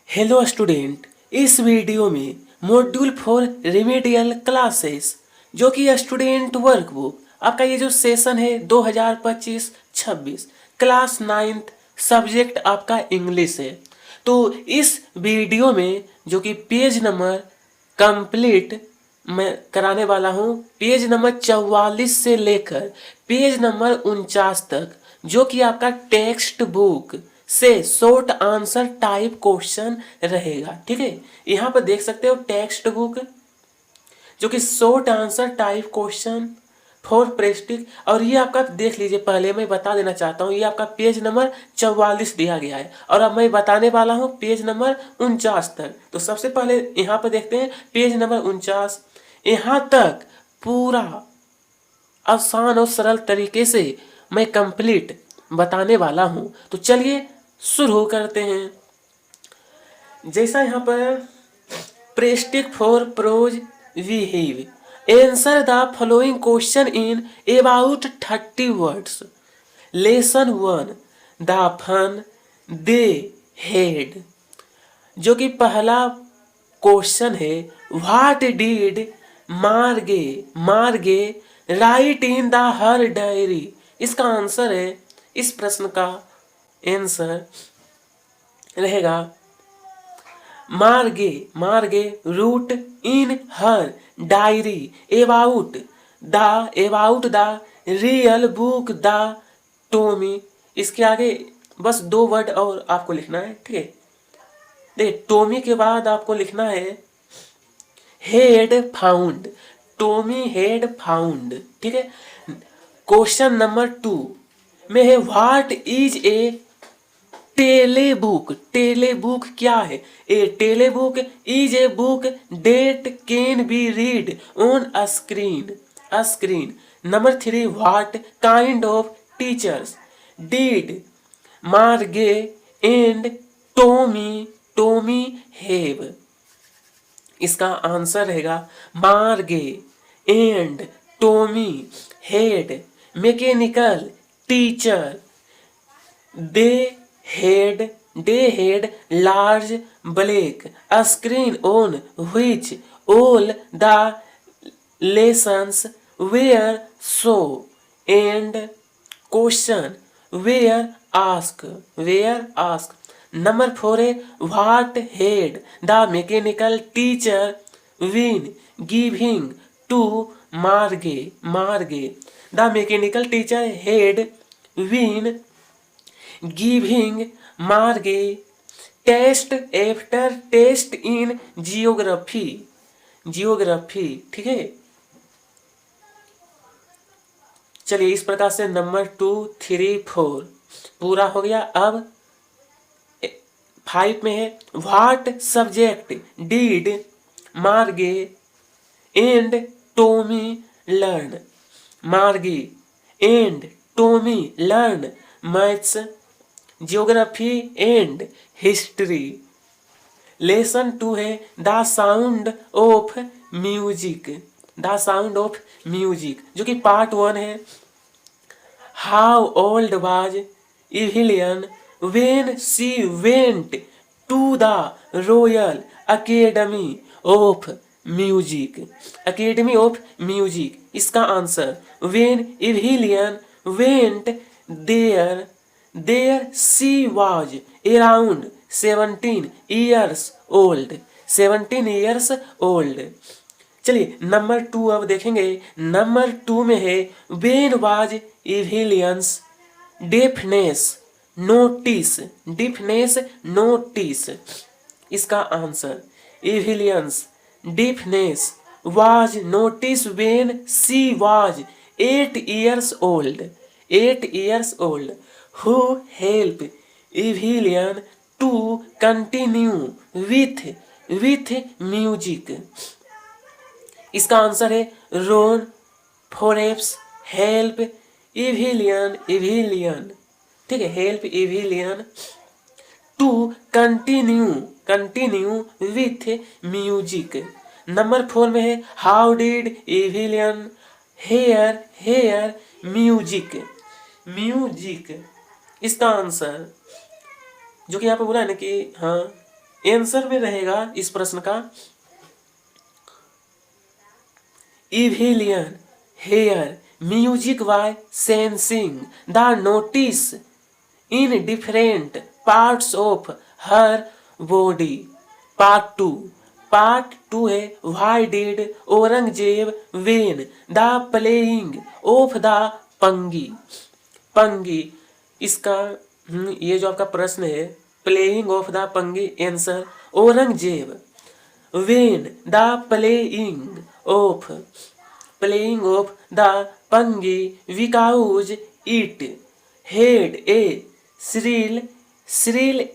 Hello student, इस video में module 4 remedial classes जो कि स्टूडेंट वर्कबुक आपका ये जो सेशन है 2025-26 क्लास 9th सब्जेक्ट आपका इंग्लिश है। तो इस वीडियो में जो कि पेज नंबर कंप्लीट मैं कराने वाला हूँ, पेज नंबर 44 से लेकर पेज नंबर 49 तक, जो कि आपका टेक्स्ट बुक से शॉर्ट आंसर टाइप क्वेश्चन रहेगा। ठीक है, यहाँ पर देख सकते हो टेक्स्ट बुक जो कि short answer type question for prestige, और ये आपका देख लीजिए। पहले मैं बता देना चाहता हूँ, ये आपका पेज नंबर 44 दिया गया है और अब मैं बताने वाला हूँ पेज नंबर 49 तक। तो सबसे पहले यहाँ पर देखते हैं पेज नंबर 49। यहाँ तक पूरा आसान और सरल तरीके से मैं कंप्लीट बताने वाला हूँ। तो चलिए शुरू करते हैं। जैसा यहाँ पर practice for prose we have answer the following question in about 30 words. Lesson 1 the fun they had, जो कि पहला क्वेश्चन है what did Margie Margie write in the her diary. इसका आंसर है, इस प्रश्न का आंसर रहेगा Margie Margie wrote in her diary about the real book the Tommy. इसके आगे बस 2 वर्ड और आपको लिखना है। ठीक है, देखिए टोमी के बाद आपको लिखना है had found, Tommy had found. ठीक है, क्वेश्चन नंबर 2 में है व्हाट इज ए टेलीबुक। टेलीबुक क्या है? A telebook is a book that can be read on a screen. Number 3 what kind of teachers did Margie and Tommy have. इसका answer रहेगा Margie and Tommy had mechanical teacher. They had large black screen on which all the lessons were shown and question were asked. Number 4 है what had the mechanical teacher been giving to Marge. The mechanical teacher had been giving Marge test after test in geography। ठीक है, चलिए इस प्रकार से number 2, 3, 4 पूरा हो गया। अब 5 में है what subject did Margie and Tommy learn. Margie and Tommy learn maths, geography and history. Lesson 2 है द साउंड ऑफ म्यूजिक, जो कि पार्ट 1 है। How old was Evelyn when she went to the Royal Academy of Music. इसका answer when Evelyn went there she was around 17 years old। चलिए number 2 अब देखेंगे। Number 2 में है when was Evelyn's deafness notice. इसका answer Evelyn's deafness was notice when she was 8 years old। Who help Evelyn to continue with music। इसका answer है Ron Forbes help Evelyn. ठीक है, help Evelyn to continue with music. Number 4 में है how did Evelyn hear music. इसका answer जो कि यहाँ पे बोला है ना कि हाँ आंसर में रहेगा इस प्रश्न का Evelyn hear music by sensing the notes in different parts of her body. Part two है why did Aurangzeb ban the playing of the pungi. Pungi इसका ये जो आपका प्रश्न है playing of the pungi answer Aurangzeb ban the playing of the pungi because it had a shrill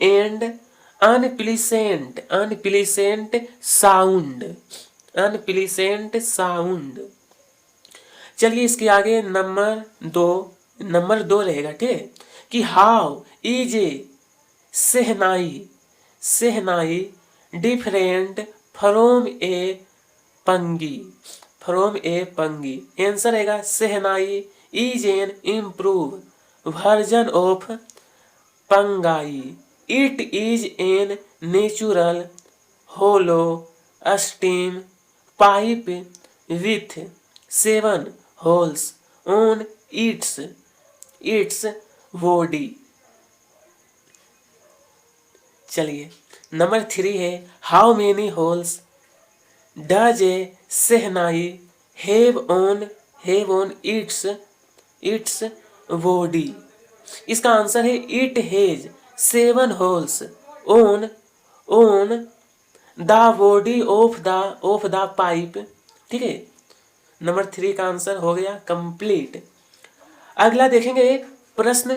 and unpleasant sound। चलिए इसके आगे नंबर दो रहेगा, ठीक है, कि how is a shehnai different from a pungi. Answer रहेगा shehnai is an improve version of pungi. It is an natural hollow steam pipe with 7 holes on its body। चलिए नंबर 3 है how many holes does a shehnai have on its body. इसका answer है it has 7 holes on the body of the pipe. ठीक है, number 3 का answer हो गया complete. अगला देखेंगे प्रश्न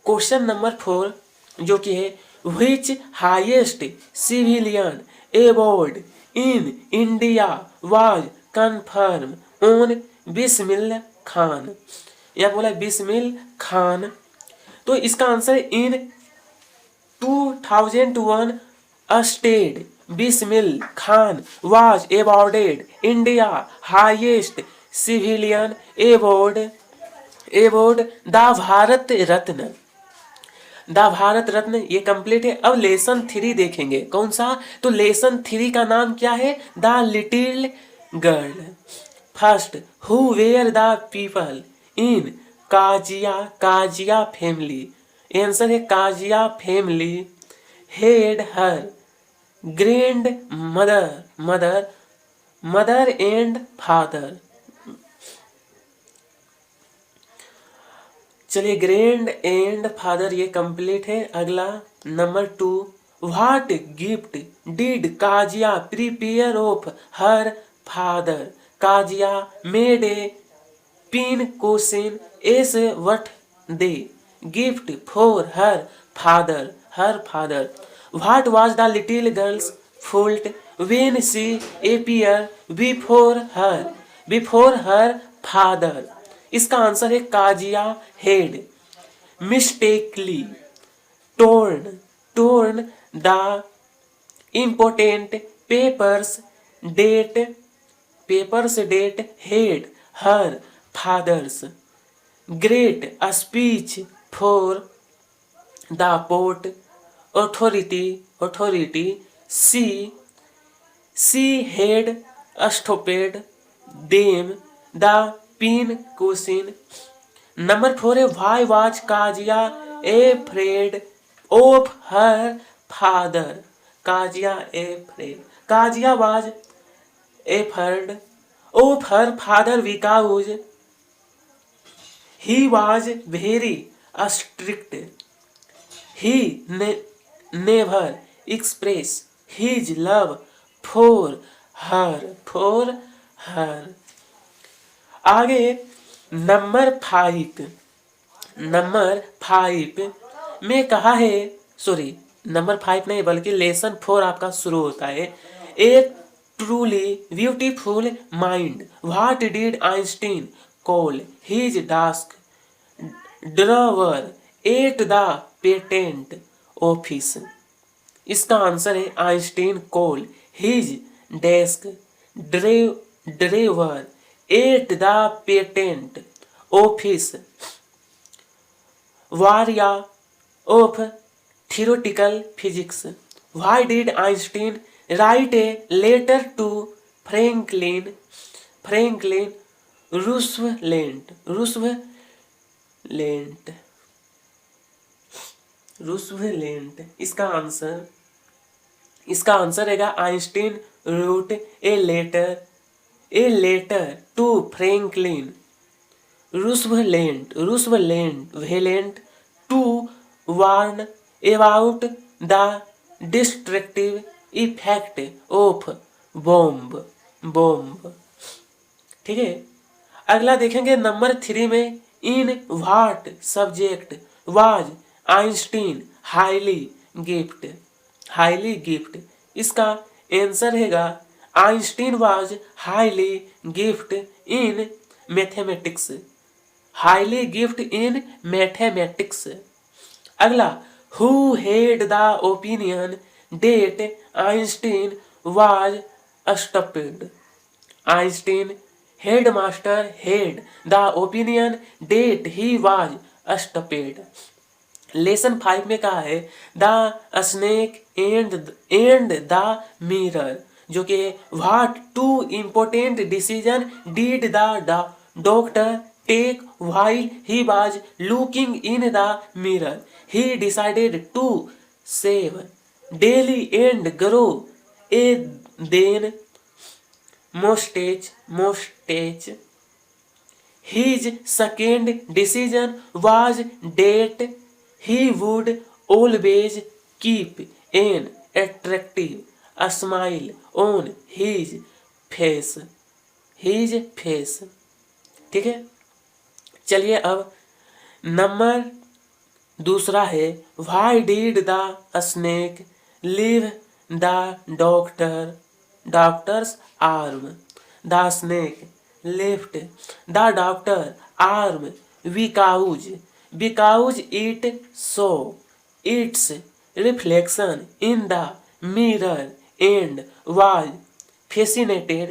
क्वेश्चन नंबर 4 जो कि है which highest civilian award in India was confirm on Bismil Khan. यह बोला बिस्मिल खान, तो इसका answer in 2001 state Bismil Khan was awarded India highest civilian award the Bharat Ratna. ये कंप्लीट है। अब लेसन 3 देखेंगे, कौन सा, तो लेसन 3 का नाम क्या है, the little girl. First who were the people in Kezia family. Answer है Kezia family had her grandmother and father. चलिए ग्रैंड एंड फादर ये कंप्लीट है। अगला नंबर 2 what gift did Kezia prepare of her father. Kezia made a pin cushion as what they gift for her father. What was the little girl's fault when she appear before her father. इसका answer है काजिया had mistakenly torn the important papers date had her father's great speech for the port authority she had stopped them the pin cushion। Number 4 है why was काजिया afraid of her father। काजिया was afraid of her father because he was very strict। he never expressed his love for her। आगे number 5 में कहा है, sorry number 5 नहीं बल्कि lesson 4 आपका शुरू होता है। A truly beautiful mind what did Einstein call his desk drawer at the patent office. इसका आंसर है Einstein call his desk drawer at the patent office bureau of theoretical physics. Why did Einstein write a letter to Franklin Franklin Roosevelt Roosevelt Roosevelt इसका answer रहेगा Einstein wrote a letter to Franklin Roosevelt to warn about the destructive effect of bomb. ठीक है, अगला देखेंगे number 3 में, in what subject was Einstein highly gift. इसका answer रहेगा Einstein was highly gift in mathematics. अगला, who had the opinion that Einstein was stupid. Einstein headmaster had the opinion that he was stupid. Lesson 5 में कहा है the snake and the mirror, जो कि what two important decision did the doctor take while he was looking in the mirror. He decided to save daily and grow A thin moustache. His second decision was that he would always keep an attractive smile on his face। ठीक है, चलिए अब number दूसरा है, why did the snake leave the doctor's arm? The snake left the doctor's arm because it saw its reflection in the mirror and was fascinated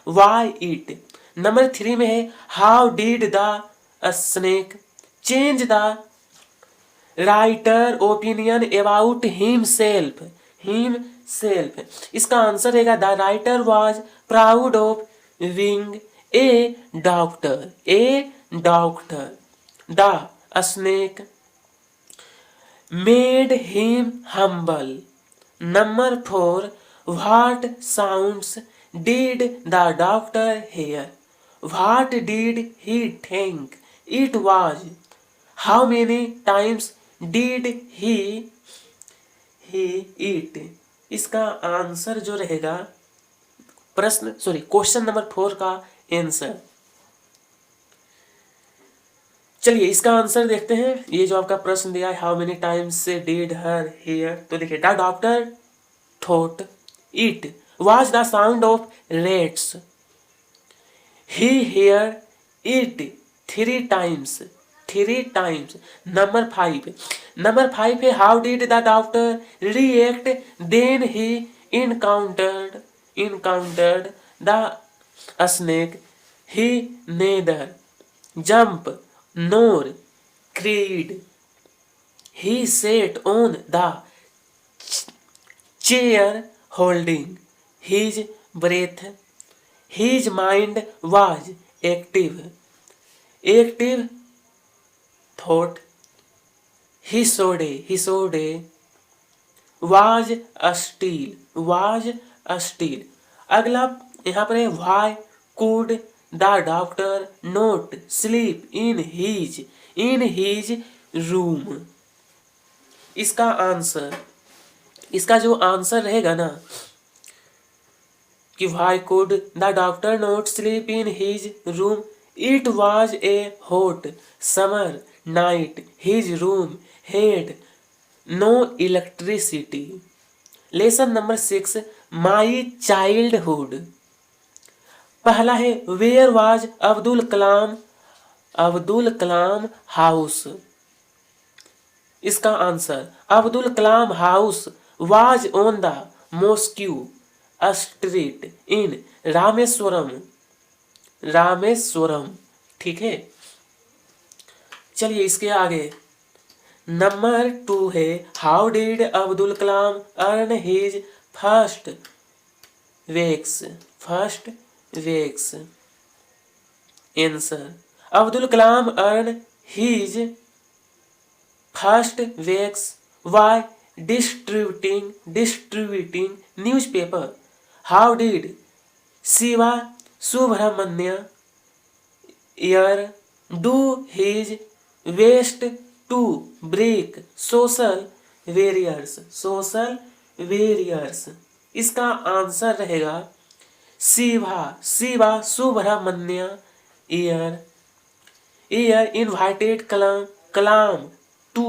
by it। Number 3 में है, how did the snake change the writer opinion about himself। इसका answer रहेगा the writer was proud of being a doctor. The snake made him humble. Number 4, what sounds did the doctor hear? What did he think it was? How many times did he eat? इसका answer जो रहेगा question number 4 का answer. चलिए इसका answer देखते हैं। ये जो आपका प्रश्न दिया है, how many times did her hear, तो देखिए the doctor thought it was the sound of rats. He hear it 3 times. Number 5 है, how did the doctor react then he encountered the snake? He neither jumped nor cried. He sat on the chair holding his breath. His mind was active thought. He saw was still। अगला यहाँ पर है, why could the doctor not sleep in his room? इसका जो answer रहेगा ना कि why could the doctor not sleep in his room? It was a hot summer night. His room had no electricity। Lesson number 6, my childhood. पहला है, where was Abdul Kalam house. इसका answer Abdul Kalam house was on the mosque street in Rameswaram. ठीक है, चलिए इसके आगे number 2 है how did Abdul Kalam earn his first wages answer Abdul Kalam earn his first wages by distributing newspaper. How did Shiva Subramanya Iyer do his best to break social barriers? इसका answer रहेगा Shiva Subramanya Iyer invited Kalam to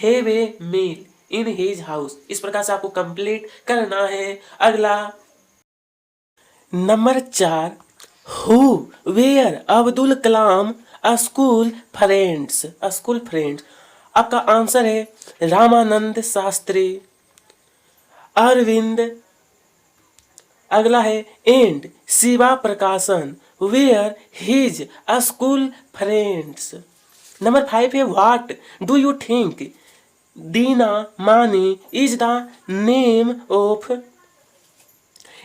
have a meal in his house. इस प्रकार से आपको complete करना है। अगला number 4 who were Abdul Kalam school friends आपका आंसर है रामानंद शास्त्री, अरविंद। अगला है and Shiva Prakashan were his school friends. Number 5 है what do you think Dinamani is the name of.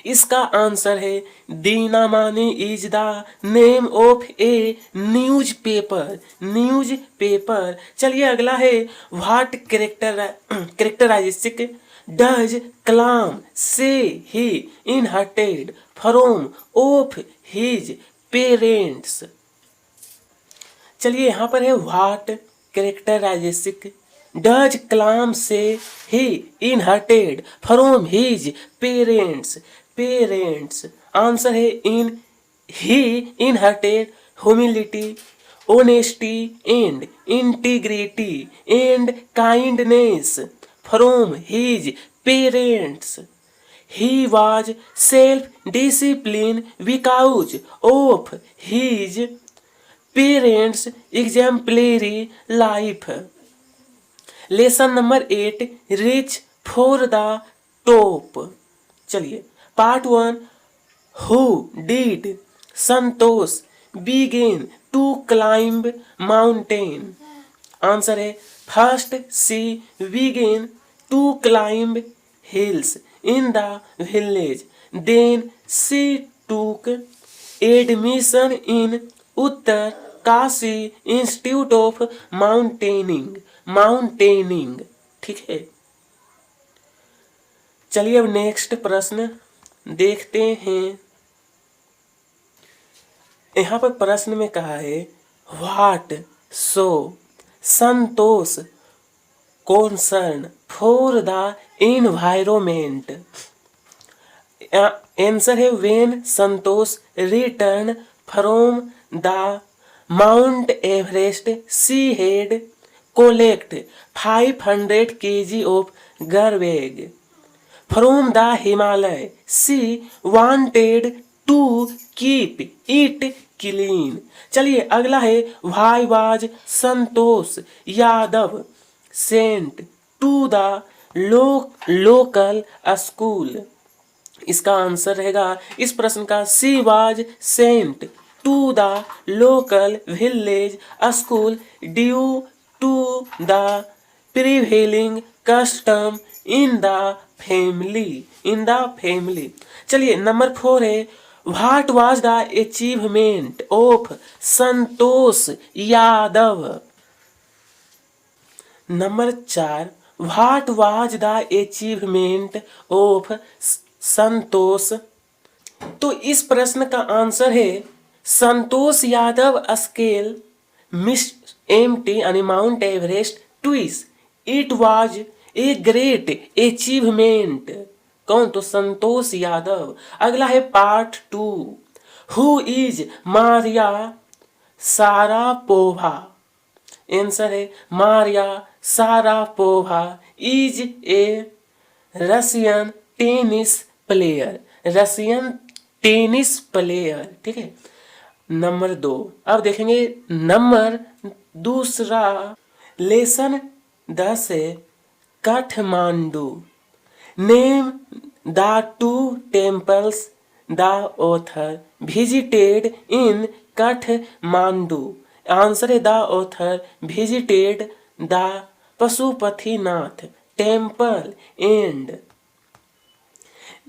इसका आंसर है Dinamani is the name of a newspaper. चलिए अगला है what characteristic does Kalam say he inherited from of his parents. चलिए यहाँ पर है what characteristic does Kalam say he inherited from his parents. Answer है he inherited humility, honesty and integrity and kindness from his parents. He was self-disciplined because of his parents' exemplary life. Lesson number 8 reach for the top. चलिए part 1 who did Santosh begin to climb mountain. Answer है first she began to climb hills in the village. Then she took admission in Uttar Kashi Institute of Mountaineering. ठीक है। चलिए अब next प्रश्न देखते हैं। यहाँ पर प्रश्न में कहा है what so Santosh concern for the environment. Answer है when Santosh return from the Mount Everest she had collect 500 kg of garbage from the Himalaya. She wanted to keep it clean. चलिए अगला है why was Santosh Yadav sent to the local school. इसका answer रहेगा इस प्रश्न का she was sent to the local village school due to the prevailing custom in the family. चलिए number 4 है what was the achievement of Santosh Yadav. Number 4 what was the achievement of Santosh. तो इस प्रश्न का आंसर है Santosh Yadav scale miss empty यानी mount Everest twice. It was a great achievement. कौन? तो संतोष यादव। अगला है part 2 who is Maria Sharapova. Answer है Maria Sharapova is a Russian tennis player. ठीक है। नंबर 2 अब देखेंगे नंबर 2 लेसन 10 है Kathmandu. Name the 2 temples the author visited in Kathmandu. Answer है the author visited the Pashupatinath temple and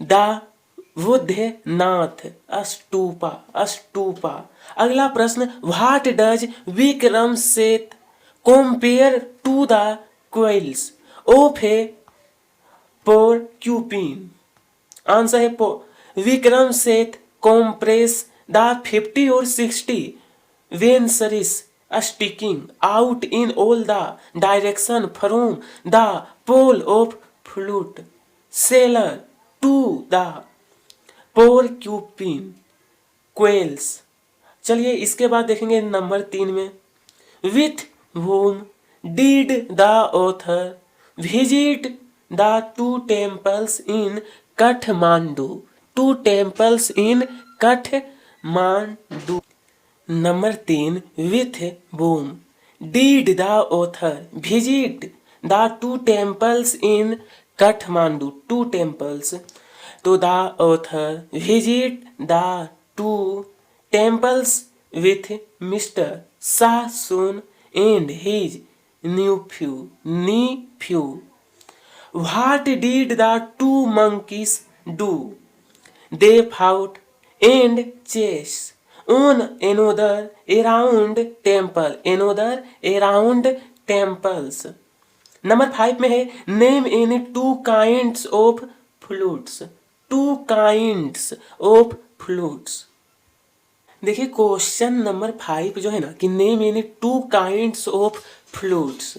the Buddhanath stupa. अगला प्रश्न, what does Vikram Seth compare to the quills of a porcupine? Answer है विक्रम सेठ कंप्रेस द 50 और 60 वेंसरिस sticking out in all the direction from the pole of flute sailor to the porcupine quails। चलिए इसके बाद देखेंगे number 3 में, with whom did the author visit the two temples in Kathmandu? Two temples in Kathmandu। Number 3, with whom did the author visit the two temples in Kathmandu? Two temples, तो the author visit the two temples with Mr. Sassoon and his nephew। What did the two monkeys do? They fought and chased on another around temples। Number 5 में है, name any two kinds of flutes. देखिए question number 5 जो है ना कि name any two kinds of flutes,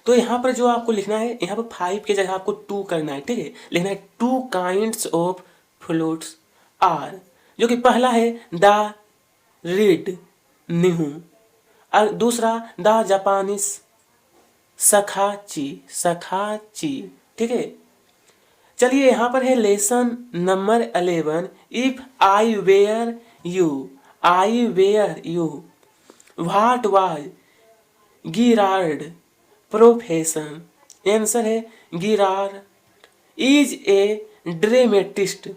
तो यहाँ पर जो आपको लिखना है, यहाँ पर 5 की जगह आपको 2 करना है, ठीक है। लिखना है two kinds of flutes are, जो कि पहला है द रीड निहू, और दूसरा द जापानीज सखाची, ठीक है। चलिए यहाँ पर है lesson number 11, if I were you what was Girard profession? Answer है गिरार्ड इज ए ड्रेमेटिस्ट,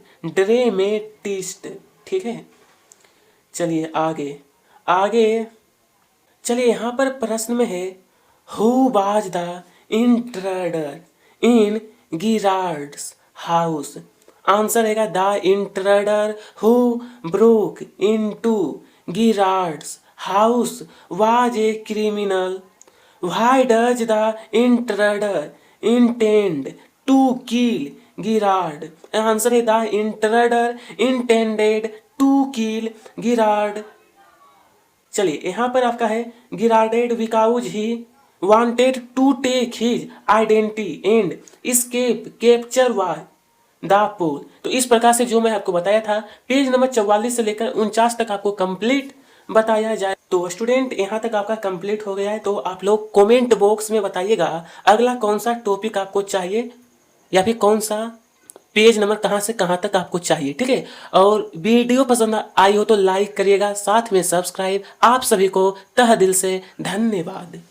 ठीक है। चलिए आगे चलिए यहाँ पर प्रश्न में है, who was the intruder in Girard's house? Answer है the intruder who broke into Girard's house was a criminal. Why does the intruder intend to kill Girard? Answer है the intruder intended to kill Girard। चलिए यहाँ पर आपका है गिरार्डेड because he wanted to take his identity and escape capture by the pole। तो इस प्रकार से जो मैं आपको बताया था, पेज नंबर 44 से लेकर 49 तक आपको कंप्लीट बताया जाए। तो स्टूडेंट यहाँ तक आपका कंप्लीट हो गया है, तो आप लोग कमेंट बॉक्स में बताइएगा अगला कौन सा टॉपिक आपको चाहिए, या फिर कौन सा पेज नंबर कहाँ से कहाँ तक आपको चाहिए, ठीक है। और वीडियो पसंद आई हो तो लाइक करिएगा, साथ में सब्सक्राइब। आप सभी को तहे दिल से धन्यवाद।